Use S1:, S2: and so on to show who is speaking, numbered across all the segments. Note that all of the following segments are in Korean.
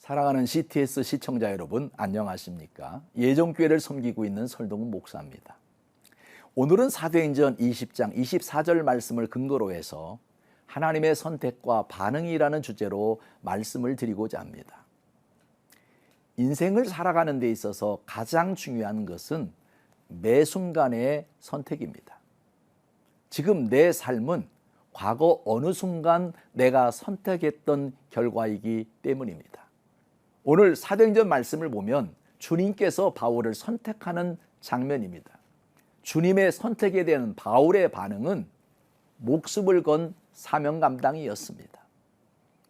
S1: 사랑하는 CTS 시청자 여러분, 안녕하십니까? 예정교회를 섬기고 있는 설동훈 목사입니다. 오늘은 사도행전 20장 24절 말씀을 근거로 해서 하나님의 선택과 반응이라는 주제로 말씀을 드리고자 합니다. 인생을 살아가는 데 있어서 가장 중요한 것은 매 순간의 선택입니다. 지금 내 삶은 과거 어느 순간 내가 선택했던 결과이기 때문입니다. 오늘 사도행전 말씀을 보면 주님께서 바울을 선택하는 장면입니다. 주님의 선택에 대한 바울의 반응은 목숨을 건 사명 감당이었습니다.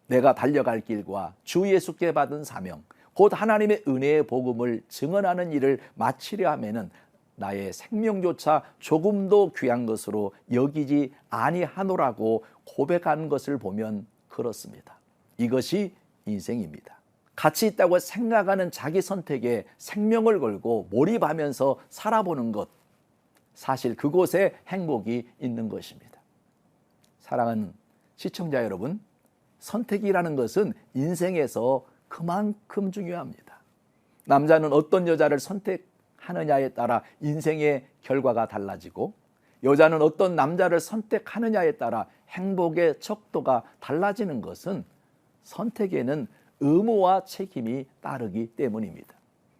S1: 내가 달려갈 길과 주 예수께 받은 사명, 곧 하나님의 은혜의 복음을 증언하는 일을 마치려 하면은 나의 생명조차 조금도 귀한 것으로 여기지 아니하노라고 고백한 것을 보면 그렇습니다. 이것이 인생입니다. 가치 있다고 생각하는 자기 선택에 생명을 걸고 몰입하면서 살아보는 것, 사실 그곳에 행복이 있는 것입니다. 사랑하는 시청자 여러분, 선택이라는 것은 인생에서 그만큼 중요합니다. 남자는 어떤 여자를 선택하느냐에 따라 인생의 결과가 달라지고, 여자는 어떤 남자를 선택하느냐에 따라 행복의 척도가 달라지는 것은 선택에는 의무와 책임이 따르기 때문입니다.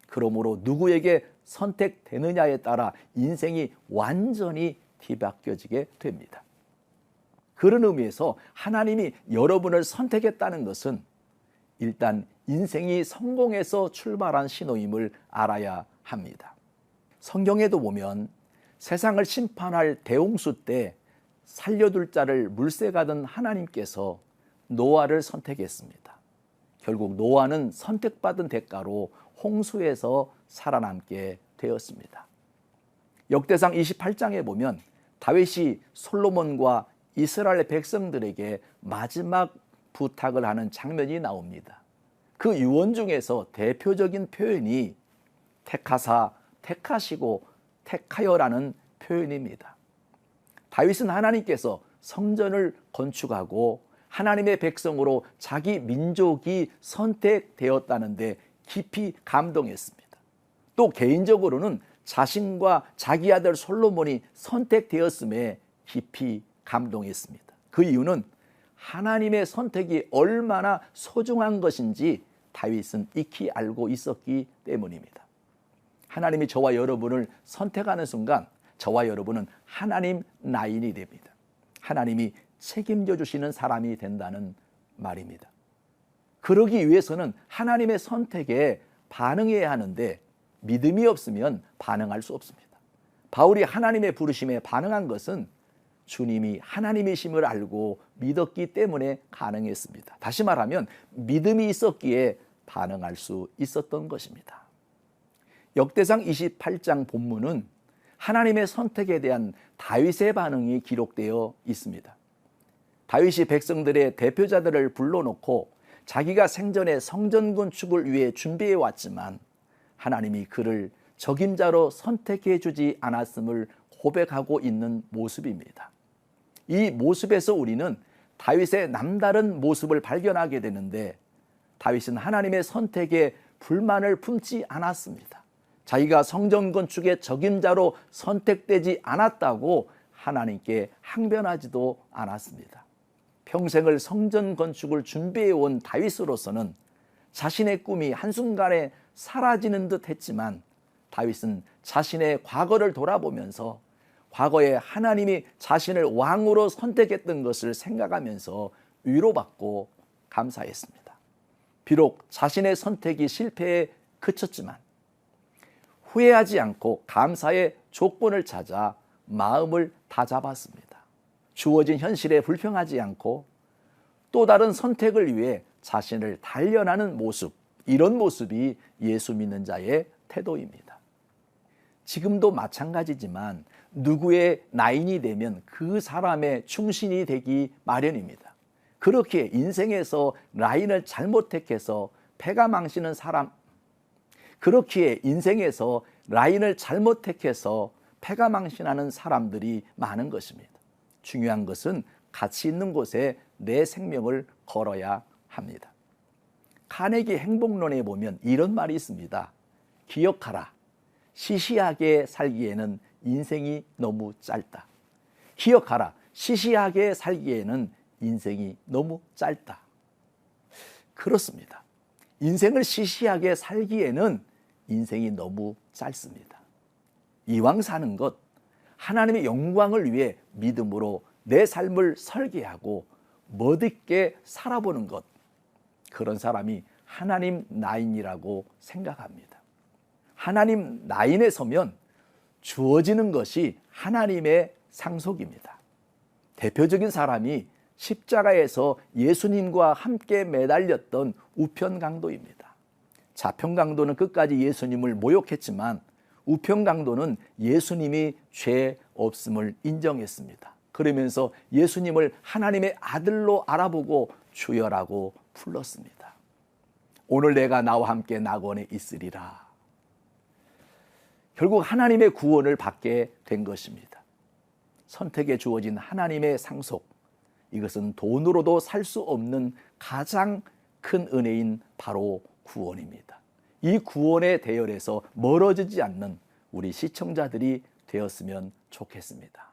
S1: 그러므로 누구에게 선택되느냐에 따라 인생이 완전히 뒤바뀌어지게 됩니다. 그런 의미에서 하나님이 여러분을 선택했다는 것은 일단 인생이 성공해서 출발한 신호임을 알아야 합니다. 성경에도 보면 세상을 심판할 대홍수 때 살려둘 자를 물새가던 하나님께서 노아를 선택했습니다. 결국 노아는 선택받은 대가로 홍수에서 살아남게 되었습니다. 역대상 28장에 보면 다윗이 솔로몬과 이스라엘 백성들에게 마지막 부탁을 하는 장면이 나옵니다. 그 유언 중에서 대표적인 표현이 택하사, 택하시고, 택하여라는 표현입니다. 다윗은 하나님께서 성전을 건축하고 하나님의 백성으로 자기 민족이 선택되었다는데 깊이 감동했습니다. 또 개인적으로는 자신과 자기 아들 솔로몬이 선택되었음에 깊이 감동했습니다. 그 이유는 하나님의 선택이 얼마나 소중한 것인지 다윗은 익히 알고 있었기 때문입니다. 하나님이 저와 여러분을 선택하는 순간 저와 여러분은 하나님 나인이 됩니다. 하나님이 책임져 주시는 사람이 된다는 말입니다. 그러기 위해서는 하나님의 선택에 반응해야 하는데 믿음이 없으면 반응할 수 없습니다. 바울이 하나님의 부르심에 반응한 것은 주님이 하나님이심을 알고 믿었기 때문에 가능했습니다. 다시 말하면 믿음이 있었기에 반응할 수 있었던 것입니다. 역대상 28장 본문은 하나님의 선택에 대한 다윗의 반응이 기록되어 있습니다. 다윗이 백성들의 대표자들을 불러놓고 자기가 생전에 성전 건축을 위해 준비해 왔지만 하나님이 그를 적임자로 선택해 주지 않았음을 고백하고 있는 모습입니다. 이 모습에서 우리는 다윗의 남다른 모습을 발견하게 되는데, 다윗은 하나님의 선택에 불만을 품지 않았습니다. 자기가 성전 건축의 적임자로 선택되지 않았다고 하나님께 항변하지도 않았습니다. 평생을 성전 건축을 준비해온 다윗으로서는 자신의 꿈이 한순간에 사라지는 듯 했지만, 다윗은 자신의 과거를 돌아보면서 과거에 하나님이 자신을 왕으로 선택했던 것을 생각하면서 위로받고 감사했습니다. 비록 자신의 선택이 실패에 그쳤지만 후회하지 않고 감사의 조건을 찾아 마음을 다잡았습니다. 주어진 현실에 불평하지 않고 또 다른 선택을 위해 자신을 단련하는 모습, 이런 모습이 예수 믿는 자의 태도입니다. 지금도 마찬가지지만 누구의 나인이 되면 그 사람의 충신이 되기 마련입니다. 그렇게 인생에서 라인을 잘못 택해서 패가 망치는 사람, 그렇기에 인생에서 라인을 잘못 택해서 패가 망신하는 사람들이 많은 것입니다. 중요한 것은 가치 있는 곳에 내 생명을 걸어야 합니다. 카네기 행복론에 보면 이런 말이 있습니다. 기억하라. 시시하게 살기에는 인생이 너무 짧다. 기억하라. 시시하게 살기에는 인생이 너무 짧다. 그렇습니다. 인생을 시시하게 살기에는 인생이 너무 짧습니다. 이왕 사는 것, 하나님의 영광을 위해 믿음으로 내 삶을 설계하고 멋있게 살아보는 것, 그런 사람이 하나님 나인이라고 생각합니다. 하나님 나인에 서면 주어지는 것이 하나님의 상속입니다. 대표적인 사람이 십자가에서 예수님과 함께 매달렸던 우편강도입니다. 자편강도는 끝까지 예수님을 모욕했지만 우편강도는 예수님이 죄 없음을 인정했습니다. 그러면서 예수님을 하나님의 아들로 알아보고 주여라고 불렀습니다. 오늘 내가 나와 함께 낙원에 있으리라. 결국 하나님의 구원을 받게 된 것입니다. 선택에 주어진 하나님의 상속, 이것은 돈으로도 살 수 없는 가장 큰 은혜인 바로 구원입니다. 이 구원의 대열에서 멀어지지 않는 우리 시청자들이 되었으면 좋겠습니다.